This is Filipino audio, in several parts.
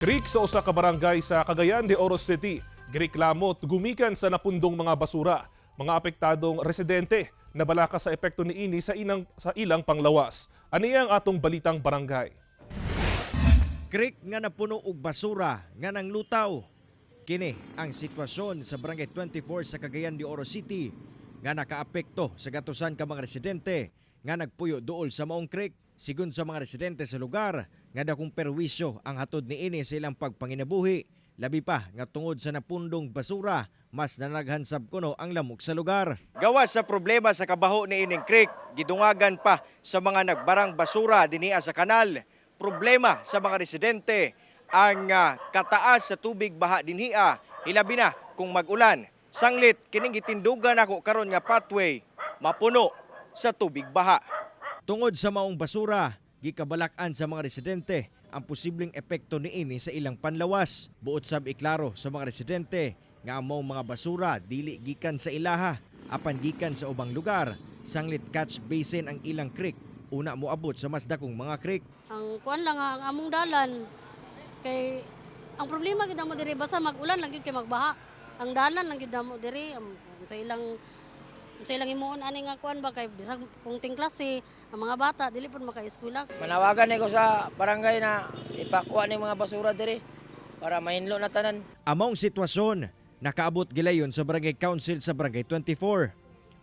Creek sa usa ka barangay sa Cagayan de Oro City, gireklamot gumikan sa napundong mga basura. Mga apektadong residente na balaka sa epekto niini sa ilang panglawas. Ani ang atong balitang barangay. Creek nga napuno og basura nga nang lutaw. Kini ang sitwasyon sa Barangay 24 sa Cagayan de Oro City nga nakaapekto sa gatusan ka mga residente nga nagpuyo duol sa maong creek. Sigon sa mga residente sa lugar, nga dakong perwisyo ang hatod niini sa ilang pagpanginabuhi. Labi pa nga tungod sa napundong basura, mas nanaghansab kuno ang lamok sa lugar. Gawas sa problema sa kabaho niining creek, gidungagan pa sa mga nagbarang basura dinia sa kanal. Problema sa mga residente ang kataas sa tubig baha dinhiya, hilabi na kung mag-ulan. Sanglit kining gitindugan ako karon nga pathway mapuno sa tubig baha. Tungod sa maong basura, gikabalakan sa mga residente ang posibleng epekto niini sa ilang panlawas. Buot sab iklaro sa mga residente nga among mga basura dili gikan sa ilaha, apan gikan sa ubang lugar. Sanglit catch basin ang ilang creek, una moabot sa mas dakong mga creek. Ang kuan lang ang among dalan kay ang problema gid mo diri basta mag-ulan lang gid kay magbaha. Ang dalan lang gid mo diri sa ilang himuon ani nga kuan ba kay bisag kung ting klase ang mga bata dili pud maka-eskwela. Manawagan ko sa barangay na ipakuha ni mga basura diri para mahinlo na tanan. Among sitwasyon nakaabot gilayon sa Barangay Council sa Barangay 24.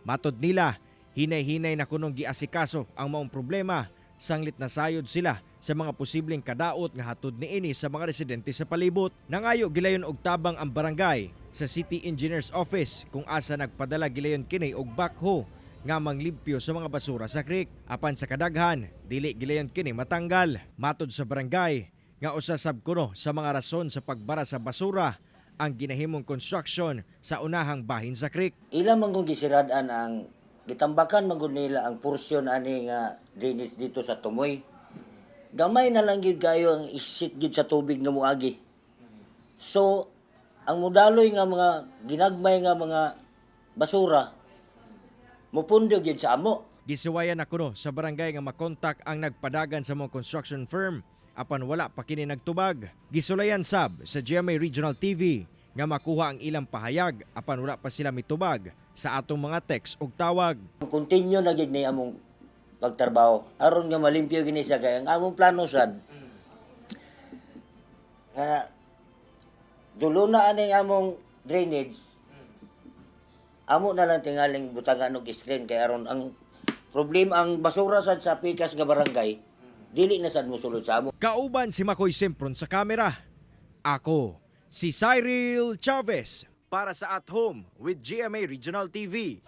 Matod nila, hinay-hinay na kunong giasikaso ang maong problema. Sanglit na sayod sila sa mga posibleng kadaot nga hatod niini sa mga residente sa palibot. Nangayo gilayon og tabang ang barangay sa City Engineer's Office kung asa nagpadala gilayon kini og backhoe nga manglimpyo sa mga basura sa creek. Apan sa kadaghan, dili gilayon kini matanggal. Matod sa barangay nga usasab kuno sa mga rason sa pagbara sa basura ang ginahimong construction sa unahang bahin sa creek. Ilang man kung gisirad-an ang gitambakan man gud nila ang porsyon ani nga drainage dito sa Tumoy. Gamay na lang gyud kayo ang isik gyud sa tubig nga moagi. So ang modaloy nga mga ginagmay nga mga basura mupundog gyud sa amo. Gisuwayan na kuno sa barangay nga makontak ang nagpadagan sa mga construction firm apan wala pa kini nagtubag. Gisulayan sab sa GMA Regional TV nga makuha ang ilang pahayag apan wala pa sila mitubag sa atong mga text ug tawag. Continue na gyud ni among pagtrabaho aron nga malimpyo gini siya kay ang among plano sad. Dulo na ani among drainage. Amo na lang tingaling butangan og screen kay aron ang problema ang basura sad sa pikas nga barangay dili na sad mosulod sa amo. Kauban si Makoy Sempron sa kamera. Ako si Cyril Chavez para sa At Home with GMA Regional TV.